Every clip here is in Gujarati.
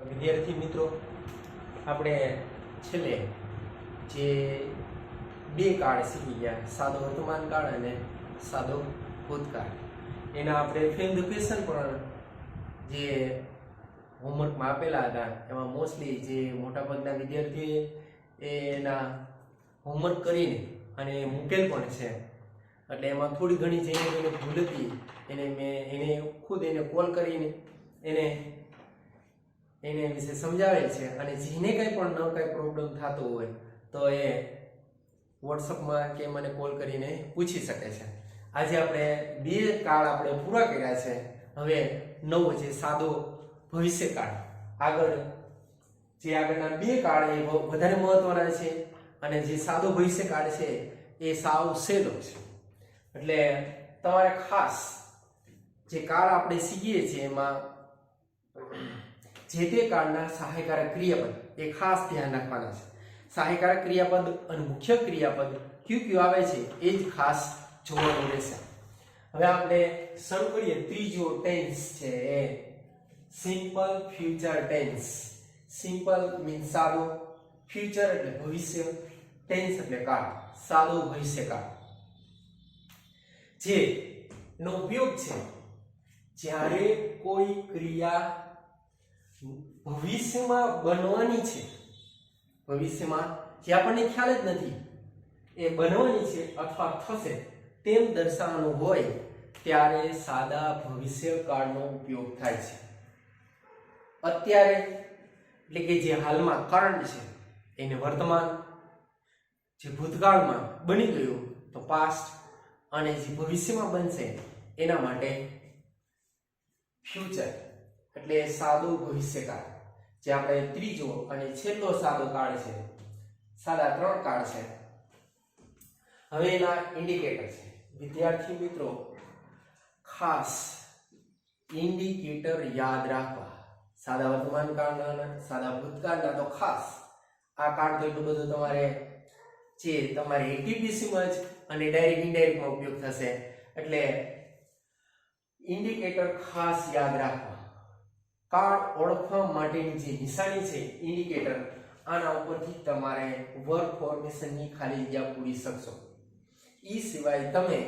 વિદ્યાર્થી મિત્રો, આપણે છેલ્લે જે બે કાળ શીખી ગયા, સાદો વર્તમાન કાળ અને સાદો ભૂતકાળ, એના આપણે ફિલ્મ ક્વેશ્ચન પણ જે હોમવર્કમાં આપેલા હતા એમાં મોસ્ટલી જે મોટાભાગના વિદ્યાર્થીઓએ એના હોમવર્ક કરીને અને મૂકેલ પણ છે. એટલે એમાં થોડી ઘણી જે એને ભૂલ હતી એને ખુદ કોલ કરીને એને વિશે સમજાવેલ છે. અને જેને કંઈ પણ કંઈ પ્રોબ્લેમ થતો હોય તો એ વોટ્સઅપમાં કે મને કોલ કરીને પૂછી શકે છે. આજે આપણે બે કાળ આપણે પૂરા કર્યા છે. હવે નવો જે સાદો ભવિષ્યકાળ, આગળના બે કાળ એ વધારે મહત્વના છે અને જે સાદો ભવિષ્યકાળ છે એ સાવ સહેલો છે. એટલે તમારે ખાસ જે કાળ આપણે શીખીએ છીએ એમાં જે તે કાળના સહાયકારક ક્રિયાપદ એ ખાસ ધ્યાન રાખવાના છે. સહાયકારક ક્રિયાપદ અને મુખ્ય ક્રિયાપદ કયું આવે છે એ જ ખાસ જોવાનું રહેશે. હવે આપણે શરૂ કરીએ. ત્રીજો ટેન્સ છે એ simple future tense. Simple means સાદો, ફ્યુચર એટલે ભવિષ્ય, ટેન્સ એટલે કાળ, સાદો ભવિષ્યકાળ. જે નો ઉપયોગ છે જ્યારે કોઈ ક્રિયા ભવિષ્યમાં બનવાની છે, ભવિષ્યમાં જે આપણને ખ્યાલ જ નથી એ બનવાની છે અથવા થશે તેમ દર્શાવવાનું હોય ત્યારે સાદા ભવિષ્યકાળનો ઉપયોગ થાય છે. અત્યારે એટલે કે જે હાલમાં કરંટ છે એને વર્તમાન, જે ભૂતકાળમાં બની ગયું તો પાસ્ટ, અને જે ભવિષ્યમાં બનશે એના માટે ફ્યુચર એટલે સાદો ભવિષ્યકાળ. જે આપણે ત્રીજો અને છેલ્લો સાદો કાળ છે. સાદા ત્રણ કાળ છે. હવે એના ઇન્ડિકેટર છે. વિદ્યાર્થી મિત્રો, ખાસ ઇન્ડિકેટર યાદ રાખવા. સાદા વર્તમાન કાળના, સાદા ભૂતકાળના તો ખાસ. આ કાળ તો એટલું બધું તમારે જે તમારી એટીપીસીમાં જ અને ડાયરેક્ટ ઇનડાયરેક્ટમાં ઉપયોગ થશે. એટલે ઇન્ડિકેટર ખાસ યાદ રાખવા. કાળ ઓળખવા માટેની જે નિશાની છે ઇન્ડિકેટર, આના ઉપરથી તમારે વર્ક ફોર્મેશનની ખાલી જગ્યા પૂરી શકશો. ઈ સિવાય તમે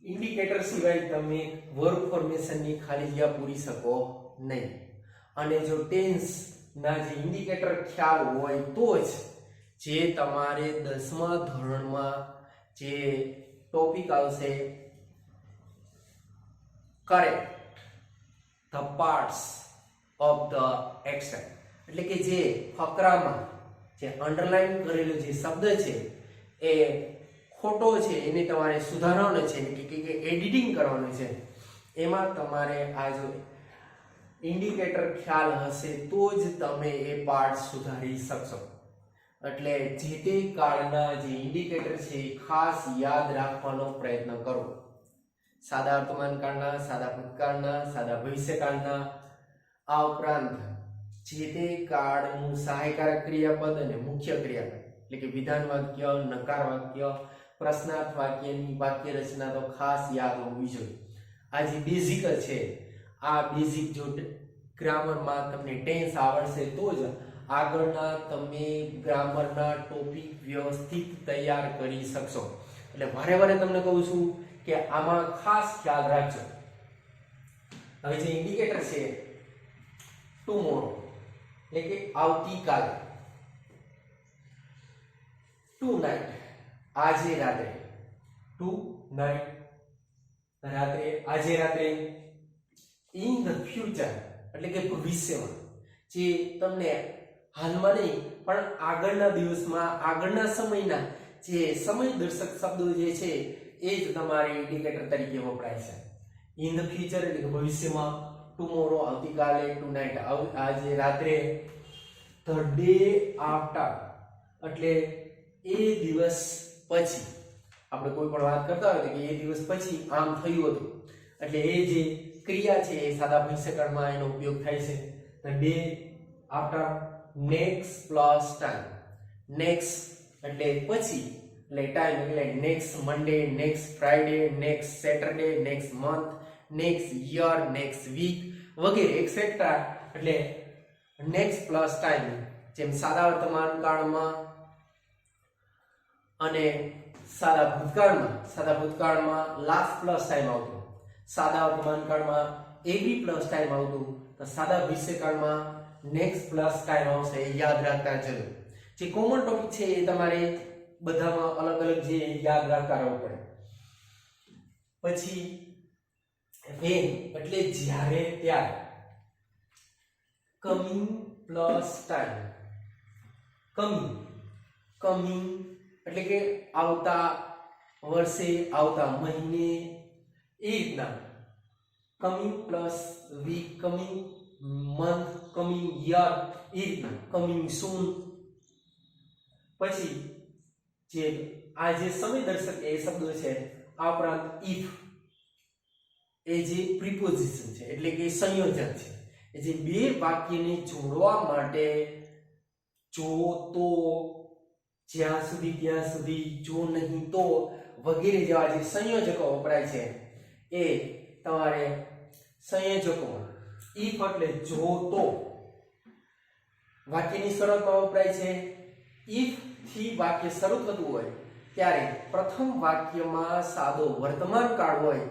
ઇન્ડિકેટર સિવાય તમે વર્ક ફોર્મેશનની ખાલી જગ્યા પૂરી શકો નહીં. અને જો ટેન્સ ના જે ઇન્ડિકેટર ખ્યાલ હોય તો જ જે તમારે 10મા ધોરણમાં જે ટોપિક આવશે correct the parts of the action, એટલે કે જે ફકરામાં જે અંડરલાઈન કરેલો જે શબ્દ છે એ ખોટો છે એને તમારે સુધારવાનો છે કે એડિટિંગ કરવાનું છે. એમાં તમારે આ જો ઇન્ડિકેટર ખ્યાલ હશે તો જ તમે એ પાર્ટ સુધારી શકશો. એટલે જે તે કાળના જે ઇન્ડિકેટર છે એ ખાસ યાદ રાખવાનો પ્રયત્ન કરો. સાદા વર્તમાન કાળના, સાદા ભૂતકાળના, સાદા ભવિષ્યકાળના, આ ઉપરાંત જે તે કાળનું સહાયકારક ક્રિયાપદ અને મુખ્ય ક્રિયાપદ એટલે કે વિધાન વાક્ય, નકાર વાક્ય, પ્રશ્નાર્થ વાક્યની વાક્ય રચના તો ખાસ યાદ હોવી જોઈએ. આ જે બેઝિક છે, આ બેઝિક જો ગ્રામરમાં તમને ટેન્સ આવડશે તો જ આગળના તમે ગ્રામરના ટોપિક વ્યવસ્થિત તૈયાર કરી શકશો. એટલે વારે વારે તમને કહું છું કે આમાં ખાસ ખ્યાલ રાખજો. હવે જે ઇન્ડિકેટર છે ટુમોરો એટલે કે આવતીકાલે, ટુ નાઇટ આજે રાત્રે, ટુ નાઇટ રાત્રે, આજે રાત્રે, ઇન ધ ફ્યુચર એટલે કે ભવિષ્યમાં, જે તમને હાલમાં નહીં પણ આગળના દિવસમાં, આગળના સમયના જે સમયદર્શક શબ્દો જે છે એ જ તમારે ઇન્ડિકેટર તરીકે વપરાય છે. ઇન ધ ફ્યુચર એટલે કે ભવિષ્યમાં, ટુમોરો આવતીકાલે, ટુ નાઇટ આજે રાત્રે, ધ ડે આફ્ટર એટલે એ દિવસ પછી. આપણે કોઈ પણ વાત કરતા હોય કે એ દિવસ પછી આમ થયું હતું, એટલે એ જે ક્રિયા છે એ સાદા ભવિષ્યકાળમાં એનો ઉપયોગ થાય છે. The day after, next plus time. Next એટલે પછી, એટલે ટાઈમ એટલે next Monday, next Friday, next Saturday, next month, next year, next week વગેરે એક્સેટ્રા એટલે નેક્સ્ટ પ્લસ ટાઈમ, જેમ સાદા વર્તમાન કાળમાં અને સાદા ભૂતકાળમાં લાસ્ટ પ્લસ ટાઈમ આવતો, સાદા વર્તમાન કાળમાં એબી પ્લસ ટાઈમ આવતું, તો સાદા ભવિષ્યકાળમાં નેક્સ્ટ પ્લસ ટાઈમ આવશે. એ યાદ રાખતા ચલો. જે કોમન ટોપિક છે એ તમારે બધામાં અલગ અલગ જે યાદ રાખતા રહેવું પડે. પછી when એટલે જ્યારે ત્યારે, કમિંગ પ્લસ ટાઈમ, કમિંગ એટલે કે આવતા વર્ષે, આવતા મહિને, એ રીતના coming plus week, coming month, coming year, એ રીતના કમિંગ સૂન. પછી જે આ જે સમય દર્શક એ શબ્દો છે, આ ઉપરાંત ઇફ એ જે પ્રિપોઝિશન છે એટલે કે સંયોજક છે, એ જે બે વાક્યને જોડવા માટે જો, તો, જ્યાં સુધી ત્યાં સુધી, જો નહીં તો વગેરે જેવા જે સંયોજકો વપરાય છે એ તમારે સંયોજકોમાં ઇફ એટલે જો તો વાક્યની શરૂઆતમાં વપરાય છે. ઇફ થી વાક્ય શરૂ થતું હોય ત્યારે પ્રથમ વાક્યમાં સાદો વર્તમાન કાળ હોય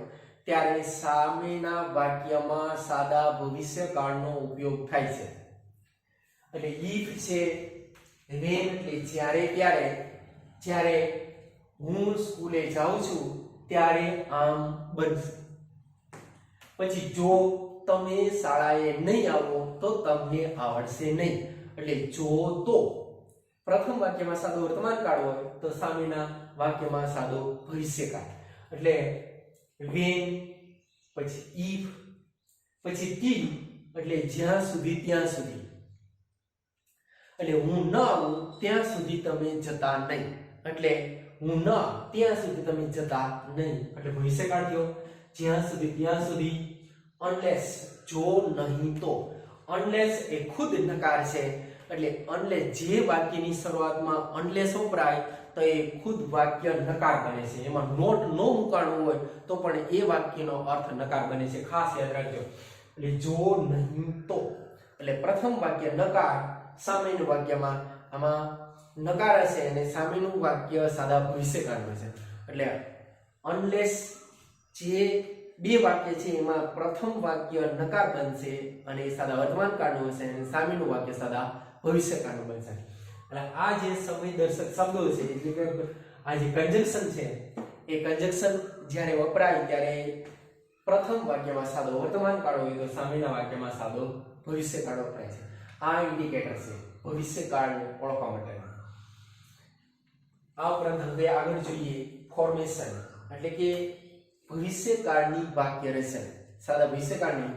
ત્યારે સામેના વાક્યમાં સાદા ભવિષ્યકાળનો ઉપયોગ થાય છે. એટલે ઇફ છે, when એટલે જ્યારે ત્યારે, જ્યારે હું સ્કૂલે જાઉં છું ત્યારે આમ બનશે. પછી જો તમે શાળાએ નહીં આવો તો તમને આવડશે નહીં. એટલે જો તો પ્રથમ વાક્યમાં સાદો વર્તમાન કાળ હોય તો સામેના વાક્યમાં સાદો ભવિષ્યકાળ. એટલે when, પછી if, પછી till એટલે જ્યાં સુધી ત્યાં સુધી. એટલે હું ન આવું ત્યાં સુધી તમે જતા નહીં. એટલે હું ન ત્યાં સુધી તમે જતા નહીં. એટલે ભવિષ્યકાળ થયો. જ્યાં સુધી ત્યાં સુધી. unless જો નહીં તો. unless એ ખુદ નકાર છે. એટલે unless જે વાક્યની શરૂઆતમાં unless વપરાય તો એ ખુદ વાક્ય નકાર બને છે. એમાં નોટ નો મૂકાણું હોય તો પણ એ વાક્યનો અર્થ નકાર બને છે. ખાસ યાદ રાખજો. એટલે જો નહીં તો એટલે પ્રથમ વાક્ય નકાર, સામેનું વાક્યમાં આમાં નકાર હશે અને સામેનું વાક્ય સાદા ભવિષ્યકાળનું છે. એટલે unless જે બે વાક્ય છે એમાં પ્રથમ વાક્ય નકાર બનશે અને સાદા વર્તમાન કાળનું હશે અને સામેનું વાક્ય સાદા ભવિષ્યકાળનું બનશે. એટલે આ જે સમય દર્શક શબ્દો છે એટલે કે આ જે કન્જક્શન છે એ કન્જક્શન જ્યારે વપરાય ત્યારે પ્રથમ વાક્યમાં સાદો વર્તમાન કાળ હોય તો સામેના વાક્યમાં સાદો ભવિષ્યકાળ વપરાય છે. આ ઇન્ડિકેટર છે ભવિષ્યકાળને ઓળખવા માટે. આ ઉપરાંત હવે આગળ જોઈએ ફોર્મેશન એટલે કે ભવિષ્યકાળની વાક્ય રચના. સાદા ભવિષ્યકાળની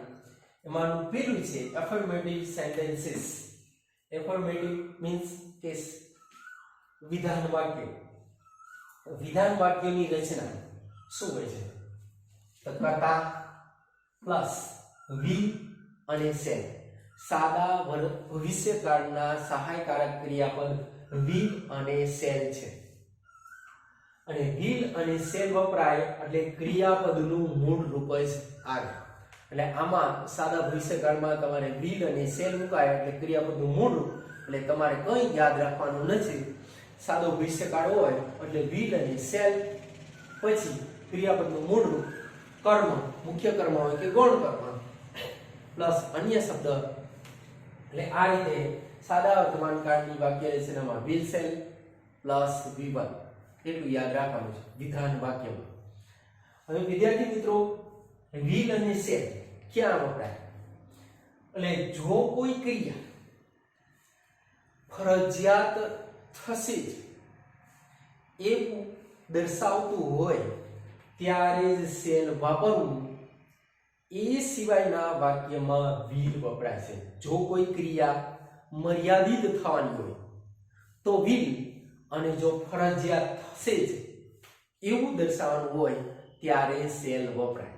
એમાંનું પેલું છે એફર્મેટિવ સેન્ટેન્સીસ. એફર્મેટિવ મીન્સ કે વિધાન વાક્ય. વિધાન વાક્યની રચના શું હોય છે? તો કર્તા પ્લસ વી અને સેલ. સાદા ભવિષ્યકાળના સહાયકારક ક્રિયાપદ will અને shall છે. અને will અને shall વપરાય એટલે ક્રિયાપદનું મૂળ રૂપ જ આવે. એટલે આમાં સાદા ભવિષ્યકાળમાં તમારે will અને shall મુકાય એટલે ક્રિયાપદનું મૂળ રૂપ. એટલે તમારે કંઈ યાદ રાખવાનું નથી. સાદો ભવિષ્યકાળ હોય એટલે will અને shall, પછી ક્રિયાપદનું મૂળ રૂપ, કર્મ, મુખ્ય કર્મ હોય કે ગૌણ કર્મ પ્લસ અન્ય શબ્દ. એટલે આ રીતે સાદા વર્તમાન કાળની વાક્ય રચનામાં will shall પ્લસ V1 એટલું યાદ રાખવાનું છે વિધાન વાક્યમાં. હવે વિદ્યાર્થી મિત્રો will અને shall ક્યાં વપરાય? એટલે જો કોઈ ક્રિયા ફરજિયાત થશે જ એવું દર્શાવતું હોય ત્યારે જ shall વાપરવું. એ સિવાયના વાક્યમાં will વપરાય છે. જો કોઈ ક્રિયા મર્યાદિત થવાની હોય તો will, અને જો ફરજિયાત થશે જ એવું દર્શાવવાનું હોય ત્યારે shall વપરાય.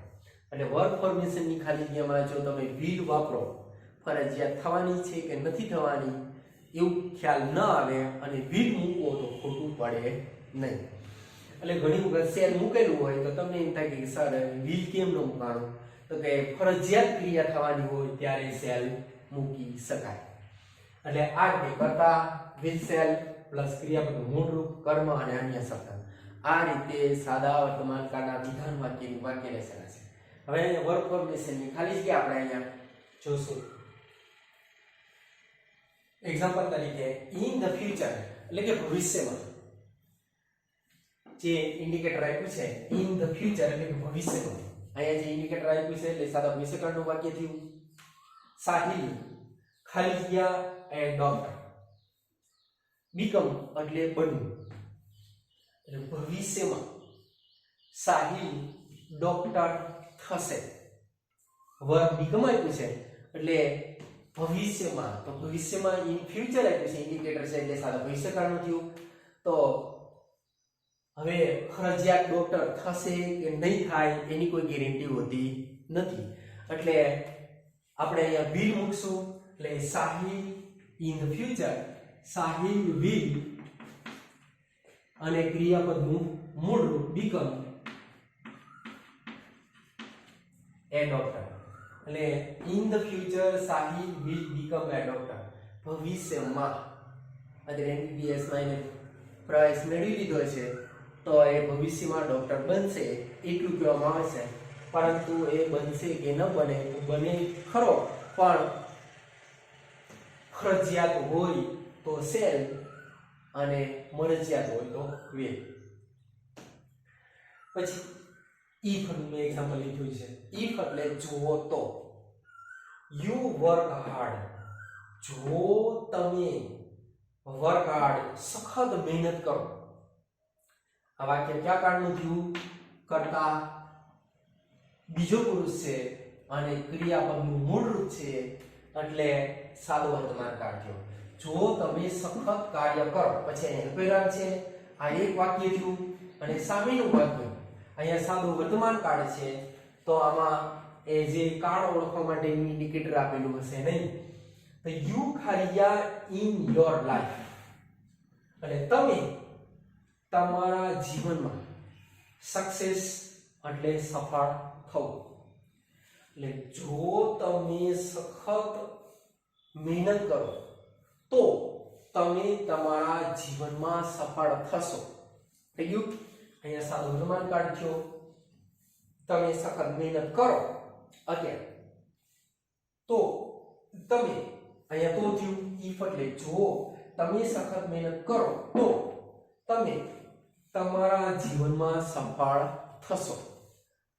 એટલે વર્બ ફોર્મેશનની ખાલી જગ્યામાં જો તમે will વાપરો, ફરજિયાત થવાની છે કે નથી થવાની એવું ખ્યાલ ન આવે અને will મૂકો તો ખોટું પડે નહીં. એટલે ઘણી વખત shall મૂકેલું હોય તો તમને એમ થાય કે સર will કેમ ન મૂકાણું? તો કે ફરજિયાત ક્રિયા થવાની હોય ત્યારે સેલ મૂકી શકાય. એટલે આ રીતે કર્તા વિથ સેલ પ્લસ ક્રિયાપદનું મૂળરૂપ કર્મ અને અન્ય શબ્દ આ રીતે સાદા વર્તમાન કાળના વિધાન વાક્યની વાક્ય રચના છે. હવે અહીંયા વર્ક ફોર્મેશનની ખાલી જગ્યા આપણે અહીંયા જોશું. એક્ઝામ્પલ તરીકે ઇન ધ ફ્યુચર એટલે કે ભવિષ્યમાં જે ઇન્ડિકેટર આપ્યું છે ઇન ધ ફ્યુચર એટલે કે ભવિષ્યમાં અહીંયા જે ઇન્ડિકેટર આપ્યું છે એટલે સાદા ભવિષ્યકાળનું વાક્ય થયું. સાહિલ ખાલી જગ્યા એ ડોક્ટર બીકમ એટલે બનવું એટલે ભવિષ્યમાં સાહિલ ડોક્ટર થશે. વર્ક બીકમ આપ્યું છે એટલે ભવિષ્યમાં તો ભવિષ્યમાં ઇન ફ્યુચર આપ્યું છે ઇન્ડિકેટર છે એટલે સાદા ભવિષ્યકાળનું થયું. તો હવે ફરજિયાત ડોક્ટર થશે કે નહીં થાય એની કોઈ ગેરંટી હોતી નથી એટલે આપણે અહીંયા will મૂકશું એટલે Sahil in the future Sahil will અને ક્રિયાપદનું મૂળ રૂપ become a doctor એટલે in the future Sahil will become a doctor ભવિષ્યમાં અત્યારે MBBS માં એને પ્રાઇઝ મેળવી લીધો છે તો એ ભવિષ્યમાં ડોક્ટર બનશે એટલું કહેવામાં આવે છે. પરંતુ એ બનશે કે ન બને બને ખરો પણ ફરજિયાત હોય તો સેલ અને મરજિયાત હોય તો વેલ. પછી if નું એક્ઝામ્પલ લીધું છે. if એટલે જો તો you work hard જો તમે વર્ક હાર્ડ સખત મહેનત કરો. આ વાક્ય કયા કાળનું થયું? કર્તા બીજો પુરુષ છે અને ક્રિયાપદનું મૂળ રૂપ છે એટલે સાદો વર્તમાન કાળ થયો. જો તમે સખત કાર્ય કરો પછી અહીંયા વિરામ છે. આ એક વાક્ય થયું અને સામેનું વાક્ય અહીંયા સાદો વર્તમાન કાળ છે તો આમાં એ જે કાળ ઓળખવા માટેનું ઇન્ડિકેટર આપેલું હશે નહીં. તો you career in your life એટલે તમે તમારા જીવનમાં સક્સેસ એટલે સફળ થવું. એટલે જો તમે સખત મહેનત કરો તો તમે તમારા જીવનમાં સફળ થશો. થઈ ગયું? અહીંયા સાદો વર્તમાન કાળ થયો. તમે સખત મહેનત કરો અત્યારે તો તમે અહીંયા તો થયું if એટલે જો તમે સખત મહેનત કરો તો તમે તમારા જીવનમાં સફળ થશો.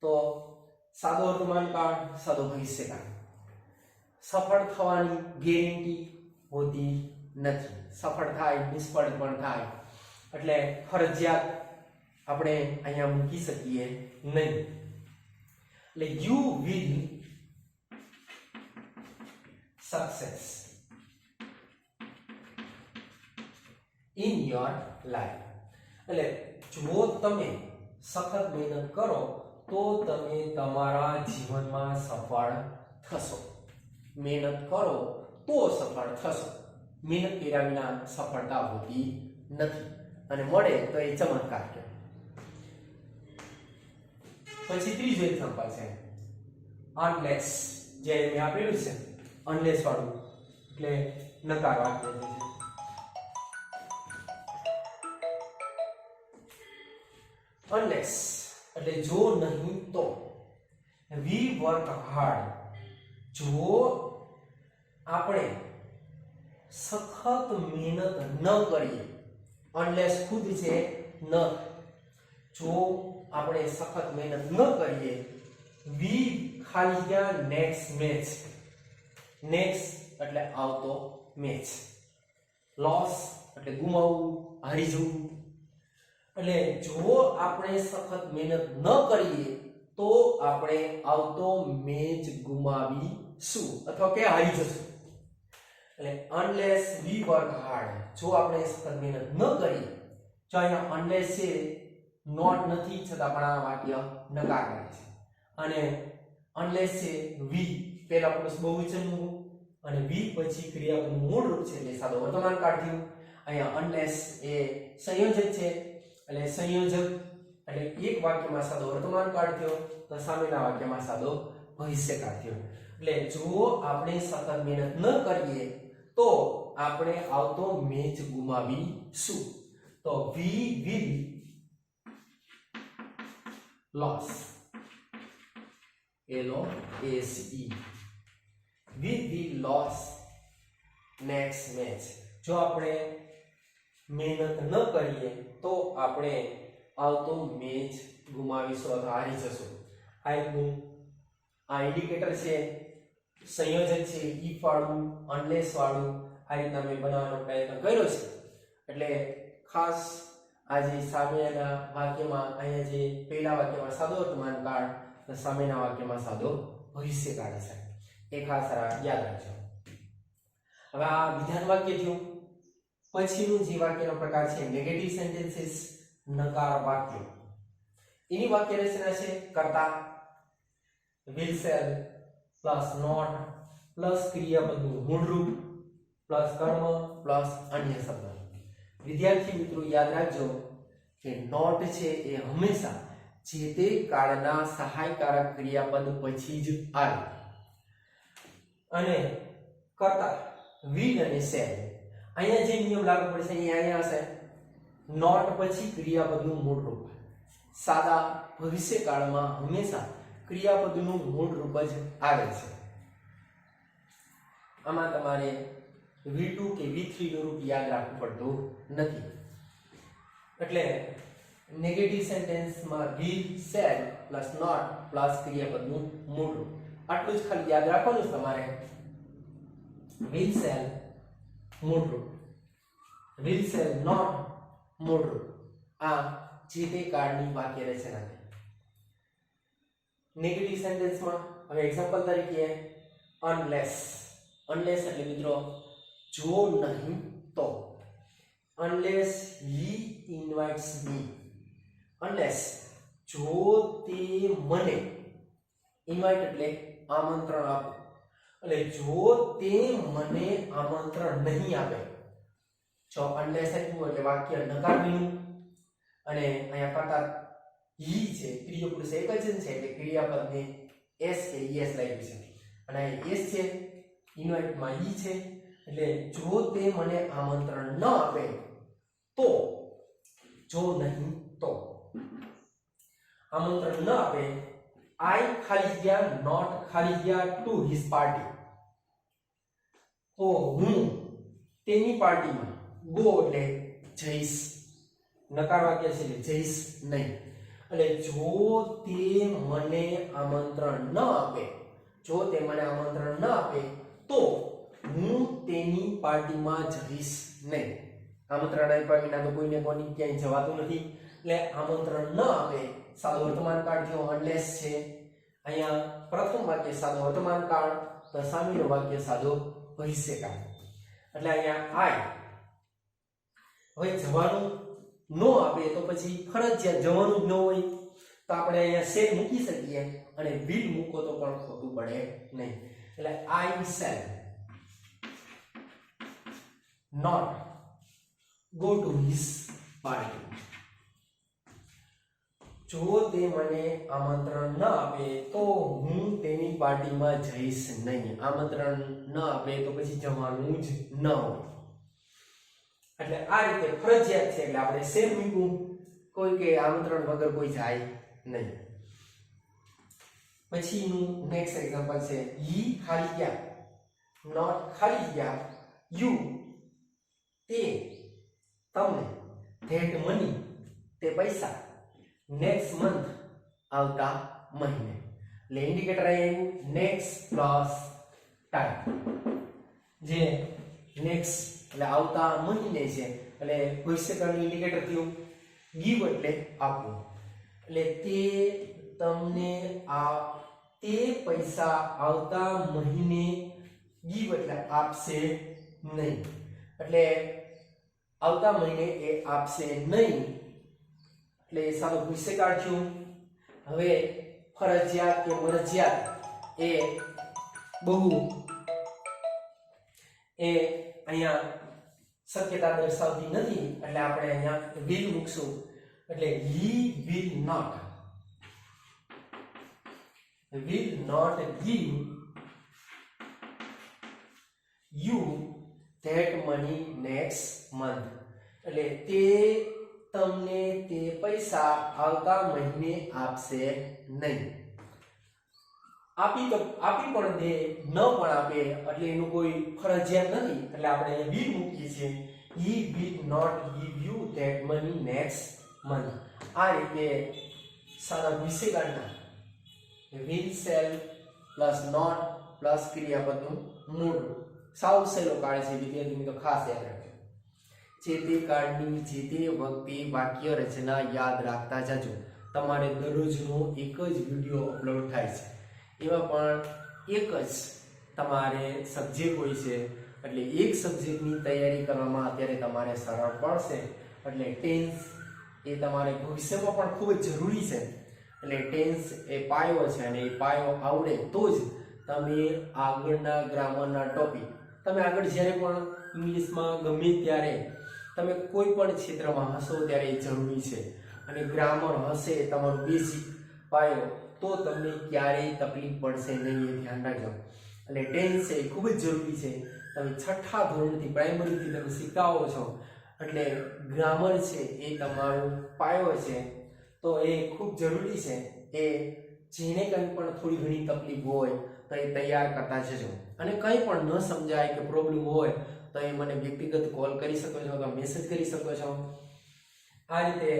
તો સાદો વર્તમાન કાળ સાદો ભવિષ્યકાળ. સફળ થવાની ગેરંટી હોતી નથી. સફળ થાય નિષ્ફળ પણ થાય એટલે ફરજિયાત આપણે અહીંયા મૂકી શકીએ નહીં. એટલે you will success in your life એટલે જો તમે સખત મહેનત કરો તો તમે તમારા જીવનમાં સફળ થશો. મહેનત કરો તો સફળ થશો. મહેનત કર્યા વિના સફળતા હોતી નથી અને મળે તો એ ચમત્કાર કહેવાય. પછી ત્રીજું એક્ઝામ્પલ છે unless જે મેં આપેલું છે unless વાળું એટલે નકાર વાક્ય છે. unless એટલે જો નહીં તો. we work hard જો આપણે સખત મહેનત ન કરીએ. unless ખુદ છે ન. જો આપણે સખત મહેનત ન કરીએ we ખાલી જગ્યા next match. next એટલે આવતો મેચ. લોસ એટલે ગુમાવવું હારી જવું. એટલે જો આપણે સખત મહેનત ન કરીએ તો આપણે આવતો મેચ ગુમાવીશું અથવા કે હારી જશું. એટલે unless we work hard જો આપણે સખત મહેનત ન કરીએ. જો અહીંયા unless છે નોટ નથી છતાં પણ આ વાક્ય નકાર કરે છે. અને unless છે we પહેલા પુરુષ બહુવચનનું અને we પછી ક્રિયાપદનું મૂળ રૂપ છે એટલે સાદો વર્તમાન કાળ થયું. અહીંયા unless એ સંયોજક છે એટલે સંયોજક એટલે એક વાક્યમાં સાદો વર્તમાન કાળ થયો તો સામેના વાક્યમાં સાદો ભવિષ્યકાળ થયો. એટલે જો આપણે સખત મહેનત ન કરીએ તો આપણે આવતો મેચ ગુમાવીશું. તો we will lose, LOSE, we will lose next match. જો આપણે મહેનત ન કરીએ તો આપણે આવતો મેચ ગુમાવીશું અથવા હારી જશું. આ ઇન્ડિકેટર છે, સંયોજન છે, if વાળું, unless વાળું, આ રીતના મેં બનાવવાનો પ્રયત્ન કર્યો છે. એટલે ખાસ આ જે સામેના વાક્યમાં અહીંયા જે પહેલા વાક્યમાં સાદો વર્તમાન કાળ, સામેના વાક્યમાં સાદો ભવિષ્યકાળ છે. એ ખાસ યાદ રાખજો. હવે આ વિધાન વાક્ય થયું. પછીનું જે વાક્યનો પ્રકાર છે નેગેટિવ સેન્ટેન્સીસ, નકાર વાક્યો. એની વાક્ય રચના છે કર્તા, will shall plus not plus ક્રિયાપદનું મૂળરૂપ પ્લસ કર્મ પ્લસ અન્ય શબ્દ. વિદ્યાર્થી મિત્રો યાદ રાખજો કે નોટ છે એ હંમેશા જે તે કાળના સહાયકારક ક્રિયાપદ પછી જ આવે. અને કર્તા will અને shall અહીંયા જે નિયમ લાગુ પડશે અહીંયા હશે. નોટ પછી ક્રિયાપદનું મૂળરૂપ. સાદા ભવિષ્યકાળમાં હંમેશા ક્રિયાપદનું મૂળરૂપ જ આવે છે. આમાં તમારે V2 કે V3 નું રૂપ યાદ રાખવું પડતું નથી. એટલે નેગેટિવ સેન્ટેન્સમાં will, shall plus not plus ક્રિયાપદનું મૂળરૂપ. આટલું જ ખાલી યાદ રાખવાનું છે તમારે. will, shall મૂળરૂપ, will, shall not મૂળરૂપ. આ જે તે કાળની વાક્ય રચના છે. નેગેટિવ સેન્ટેન્સમાં હવે એક્ઝામ્પલ તરીકે unless. unless એટલે મિત્રો જો નહીં તો. unless he invites me. unless જો તે મને, invite એટલે આમંત્રણ આપે, એટલે જો તે મને આમંત્રણ નહીં આપે. જો unless આપ્યું એટલે વાક્ય નકારનું. અને અહીંયા કરતા he છે, ત્રીજો પુરુષ એકવચન છે એટલે ક્રિયાપદને s કે es લાગ્યું છે. અને અહીં s છે, invite માં he છે, એટલે જો તે મને આમંત્રણ ન આપે તો, જો નહીં તો. આમંત્રણ ન આપે, I ખાલી જગ્યા not ખાલી જગ્યા to his party, તો હું તેની પાર્ટીમાં, ગો એટલે જઈશ, નકાર વાક્ય છે એટલે જઈશ નહીં. એટલે જો તે મને આમંત્રણ ન આપે, જો તે મને આમંત્રણ ન આપે તો હું તેની પાર્ટીમાં જઈશ નહીં. આમંત્રણ આપ્યા વિના તો કોઈને કોની ક્યાંય જવાતું નથી. એટલે આમંત્રણ ન આપે, સાદો વર્તમાન કાળ થયો, unless છે. અહીંયા પ્રથમ વાક્ય સાદો વર્તમાન કાળ, તો સામેનું વાક્ય સાદો ભવિષ્યકાળ. એટલે અહીંયા I હવે જવાનું નો આપે તો પછી ફરજિયાત જવાનું જ ન હોય તો આપણે અહીંયા શેલ મૂકી શકીએ અને will મૂકો તો પણ ખોટું પડે નહીં. એટલે I shall not go to his party. જો તે મને આમંત્રણ ન આપે તો હું તેની પાર્ટીમાં જઈશ નહીં. આમંત્રણ ન આપે તો પછી જવાનું જ ન હોય. એટલે આ રીતે ફરજિયાત છે એટલે આપણે સેમ મૂકવું, કોઈ કે આમંત્રણ વગર કોઈ જાય નહીં. પછીનું નેક્સ્ટ એક્ઝામ્પલ છે he ખાલી ગયા, not ખાલી ગયા, you તે, તમને, that money તે પૈસા, next month આવતા મહિને. એટલે ઇન્ડિકેટર આવ્યું next પ્લસ ટાઈમ. જે next એટલે આવતા મહિને છે એટલે ભવિષ્યકાળનું ઇન્ડિકેટર થયું. give એટલે આપવું, એટલે તે તમને તે પૈસા આવતા મહિને give એટલે આપશે નહીં. એટલે આવતા મહિને એ આપશે નહીં એટલે સાદો ભવિષ્યકાળ થયું. હવે ફરજિયાત કે મરજિયાત એ બહુ એ અહીંયા શક્યતા દર્શાવતી નથી એટલે આપણે અહીંયા will મૂકશું. એટલે he will not will not give you that money next month. એટલે તે તમને તે પૈસા આવતા મહિને આપશે નહીં. આપી પણ દે ન પણ આપે એટલે એનું કોઈ ફરજિયાત નથી, એટલે આપણે અહીંયા will મૂકીએ છીએ. he will not give you that money next month. આ રીતે સાદા વિશેષણના will, shall plus not plus ક્રિયાપદનું મૂળ સાવ સહેલો કાળ છે વિદ્યાર્થી મિત્રો, ખાસ યાદ રાખજો. જે તે કાળની જે તે વખતે વાક્ય રચના યાદ રાખતા જાજો. તમારે દરરોજનો એક જ વિડીયો અપલોડ થાય છે, એમાં પણ એક જ તમારે સબ્જેક્ટ હોય છે, એટલે એક સબ્જેક્ટની તૈયારી કરવામાં અત્યારે તમારે સરળ પડશે. એટલે ટેન્સ એ તમારે ભવિષ્યમાં પણ ખૂબ જ જરૂરી છે. એટલે ટેન્સ એ પાયો છે, અને એ પાયો આવડે તો જ તમે આગળના ગ્રામરના ટોપિક, તમે આગળ જ્યારે પણ ઇંગ્લિશમાં ગમે ત્યારે તમે કોઈ પણ ક્ષેત્રમાં હશો ત્યારે એ જરૂરી છે. અને ગ્રામર હશે તમારું બેઝિક પાયો, તો તમને ક્યારેય તકલીફ પડશે નહીં, એ ધ્યાન રાખજો. એટલે ટેન્સ એ ખૂબ જ જરૂરી છે. તમે છઠ્ઠા ધોરણથી પ્રાઇમરીથી તમે શીખાવો છો, એટલે ગ્રામર છે એ તમારો પાયો છે, તો એ ખૂબ જરૂરી છે. એ જેને કંઈ પણ થોડી ઘણી તકલીફ હોય તો એ તૈયાર કરતા જજો. અને કંઈ પણ ન સમજાય કે પ્રોબ્લેમ હોય તો એ મને વ્યક્તિગત કોલ કરી શકો છો અથવા મેસેજ કરી શકો છો. આ રીતે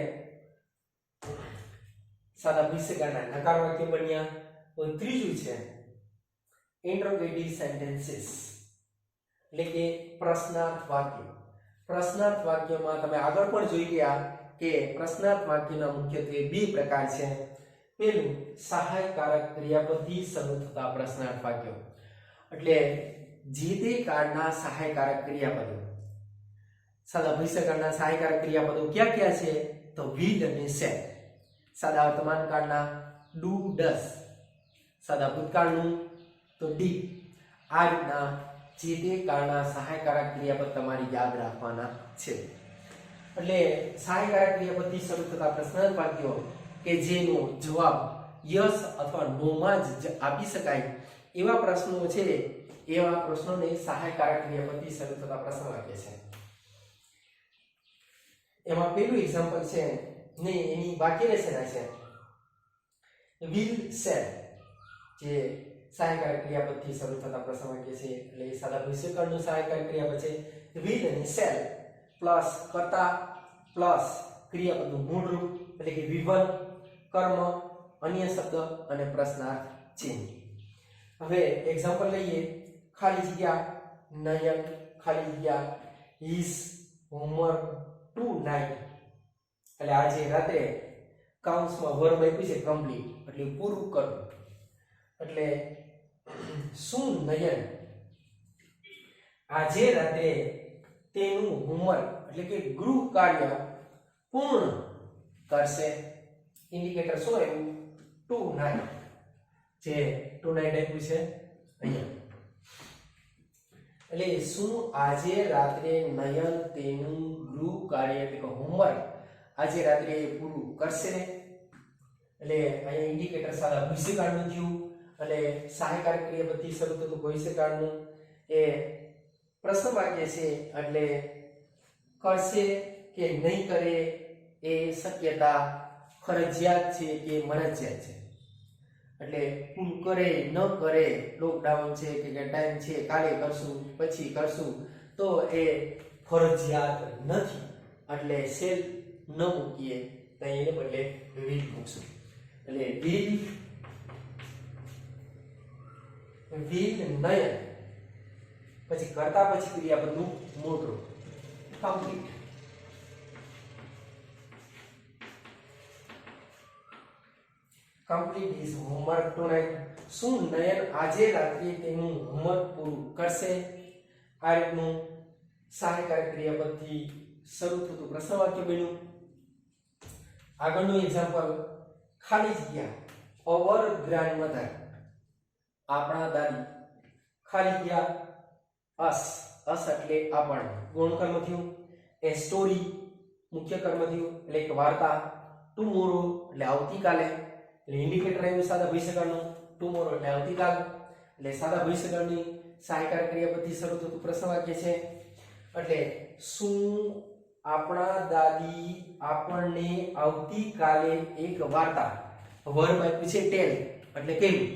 સાદા વિશેષણના નકાર વાક્ય બન્યા. તો ત્રીજું છે ઇન્ટરોગેટિવ સેન્ટેન્સીસ, એટલે કે પ્રશ્નાર્થ વાક્ય. પ્રશ્નાર્થ વાક્યમાં તમે આગળ પણ જોઈ ગયા કે પ્રશ્નાર્થ વાક્યના મુખ્યત્વે બે પ્રકાર છે. પહેલું સહાયકારક ક્રિયાપદથી શરૂ થતા પ્રશ્નાર્થ વાક્યો, એટલે જે તે કાળના સહાયકારક ક્રિયાપદો. સાદા ભવિષ્યકાળના સહાયકારક ક્રિયાપદો ક્યાં ક્યાં છે? તો will અને shall. સાદા વર્તમાન કાળના do, does. સાદા ભૂતકાળનું તો did. આ રીતના જે તે કાળના સહાયકારક ક્રિયાપદ તમારે યાદ રાખવાના છે. એટલે સહાયકારક ક્રિયાપદથી શરૂ થતા પ્રશ્નાર્થ વાક્યો કે જેનો જવાબ યસ અથવા નો માં જ આપી શકાય એવા પ્રશ્નો છે, એવા પ્રશ્નોને સહાયકારક ક્રિયાપદથી શરૂ થતા પ્રશ્ન વાક્ય છે. એમાં પહેલું એક્ઝામ્પલ છે ને એની વાક્ય રચના છે will, shall, જે સહાયકારક ક્રિયાપદથી શરૂ થતા પ્રશ્ન વાક્ય છે. એટલે સાદા ભવિષ્યકાળનું સહાયકારક ક્રિયાપદ છે will અને shall પ્લસ કર્તા પ્લસ ક્રિયાપદનું મૂળ રૂપ, એટલે કે વિવન, કર્મ, અન્ય શબ્દ અને પ્રશ્નાર્થ ચિહ્ન. હવે એક્ઝામ્પલ લઈએ. ખાલી જગ્યા નયન, ખાલી જગ્યા his homework tonight, એટલે આજે રાત્રે કાઉન્સમાં વર્બ આપ્યું છે કમ્પ્લીટ, એટલે પૂરું કરવું. એટલે શું નયન આજે રાત્રે તેનું હોમવર્ક એટલે કે ગૃહ કાર્ય પૂર્ણ કરશે. ઇન્ડિકેટર શું આવ્યું? tonight, જે tonight આપ્યું છે અહીંયા. એટલે શું આજે રાત્રે નયન તેનું ગૃહ કાર્ય એટલે કે હોમવર્ક આજે રાત્રે પૂરું કરશે. એટલે અહીંયા ઇન્ડિકેટર સાદા ભવિષ્યકાળનું થયું, એટલે સહાયકારક ક્રિયાપદથી શરૂ થતું ભવિષ્યકાળનું એ પ્રશ્ન વાક્ય છે, એટલે કરશે કે નહીં કરે એ શક્યતા ફરજિયાત છે કે મરજિયાત છે. એટલે પૂરું કરે ન કરે, લોકડાઉન છે કે ટાઈમ છે, કાલે કરશું પછી કરશું, તો એ ફરજિયાત નથી. એટલે શેલ ન મૂકીએ તો એને બદલે will મૂકશું. એટલે will નયન પછી કરતા પછી ક્રિયાપદનું મૂળ રૂપ complete. complete his homework tonight. શું નયન આજે રાત્રે તેનું હોમવર્ક પૂરું કરશે? આ રીતનું સહાયકારક ક્રિયાપદથી શરૂ થતું પ્રશ્ન વાક્ય બન્યું. આગળનું એક્ઝામ્પલ ખાલી જગ્યા અવર ગ્રાન્ડમધર, આપણા દાદી, ખાલી જગ્યા અસ, અસ એટલે આપણ, ગૌણ કર્મ થયું. એ સ્ટોરી મુખ્ય કર્મ થયું એટલે એક વાર્તા. ટુમોરો એટલે આવતીકાલે, એટલે ઇન્ડિકેટર આવ્યું સાદા ભવિષ્યકાળનું. ટુમોરો એટલે આવતીકાલ. એટલે સાદા ભવિષ્યકાળની સહાયકારક ક્રિયાપદથી શરૂ થતું પ્રશ્ન વાક્ય છે. એટલે શું આપણા દાદી આપણને આવતીકાલે એક વાર્તા, વર્બ આપ્યું છે ટેલ એટલે કહેવું.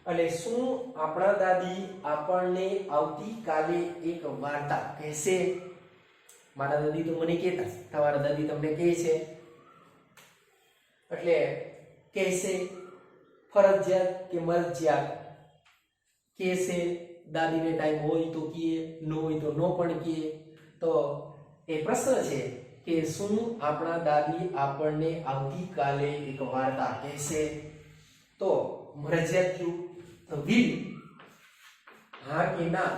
એટલે શું આપણા દાદી આપણને આવતીકાલે એક વાર્તા કહેશે? મારા દાદી તો મને કહેતા, તમારા દાદી તમને કહે છે. એટલે કહેશે ફરજિયાત કે મરજિયાત? કહેશે, દાદીને ટાઈમ હોય તો કહે, ન હોય તો ન પણ કહે. તો એ પ્રશ્ન છે કે શું આપણા દાદી આપણને આવતીકાલે એક વાર્તા કહેશે? તો મરજિયાત થયું તો will, હા કે ના?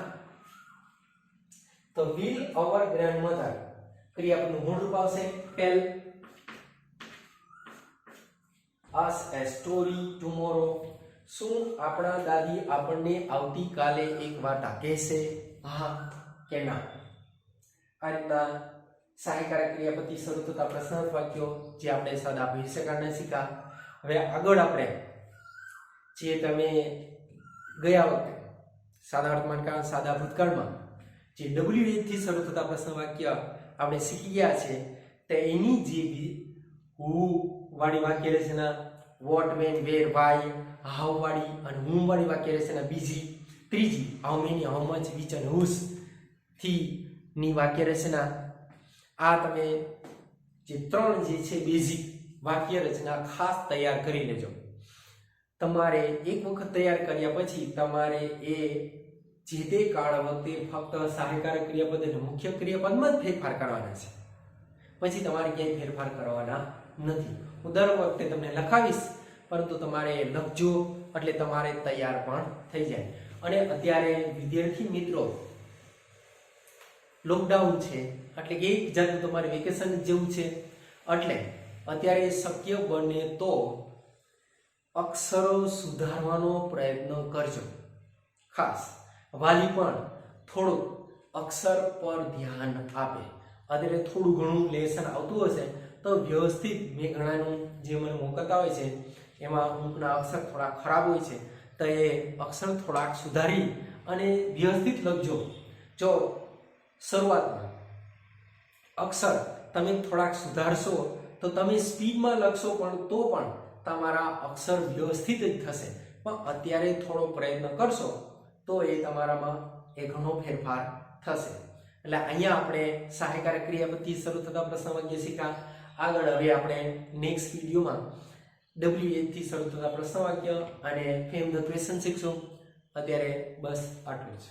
તો will our grandmother ક્રિયાપદનું મૂળ રૂપ આવશે tell us a story tomorrow. શું આપણા દાદી આપણને આવતીકાલે એક વાર્તા કહેશે? હા કે ના? આ રીતના સહાયકારક ક્રિયાપદથી શરૂ થતા પ્રશ્નાર્થ વાક્યો જે આપણે સાદા ભવિષ્યકાળના શીખ્યા. હવે આગળ આપણે જે તમે ગયા વખતે સાદા વર્તમાનકાળ, સાદા ભૂતકાળમાં જે WH થી શરૂ થતા પ્રશ્ન વાક્ય આપણે શીખી ગયા છે, તે એની જે who વાળી વાક્ય રચના, what, when, where, why, how વાળી અને whom વાળી વાક્ય રચના બીજી. ત્રીજી how many, how much, which and whose થી ની વાક્ય રચના. આ તમે જે ત્રણ જે છે બેઝિક વાક્ય રચના ખાસ તૈયાર કરી લેજો. તમારે એક વખત તૈયાર કર્યા પછી તમારે એ જે તે કાળ વખતે ફક્ત સહાયકારક ક્રિયાપદ અને મુખ્ય ક્રિયાપદમાં જ ફેરફાર કરવાના છે, પછી તમારે ક્યાંય ફેરફાર કરવાના નથી. હું દર વખતે તમને લખાવીશ, પરંતુ તમારે લખજો એટલે તમારે તૈયાર પણ થઈ જાય. અને અત્યારે વિદ્યાર્થી મિત્રો લોકડાઉન છે, એટલે કે એક જાતનું તમારે વેકેશન જેવું છે. એટલે અત્યારે શક્ય બને તો અક્ષરો સુધારવાનો પ્રયત્ન કરજો. ખાસ વાલી પણ થોડું અક્ષર પર ધ્યાન આપે. અત્યારે થોડું ઘણું લેસન આવતું હશે તો વ્યવસ્થિત, મેં ઘણાનું જે મને મોકલતા હોય છે એમાં અમુકના અક્ષર થોડા ખરાબ હોય છે, તો એ અક્ષર થોડાક સુધારી અને વ્યવસ્થિત લખજો. જો શરૂઆતમાં અક્ષર તમે થોડાક સુધારશો તો તમે સ્પીડમાં લખશો પણ તો પણ તમારા અક્ષર વ્યવસ્થિત જ થશે. પણ અત્યારે થોડો પ્રયત્ન કરશો તો એ તમારામાં એ ઘણો ફેરફાર થશે. એટલે અહીંયા આપણે સહાયકારક ક્રિયાપદથી શરૂ થતા પ્રશ્ન વાક્ય શીખ્યા. આગળ હવે આપણે નેક્સ્ટ વિડીયોમાં WH થી શરૂ થતા પ્રશ્ન વાક્ય અને ફ્રેમ ધ ક્વેશ્ચન શીખશું. અત્યારે બસ આટલું જ.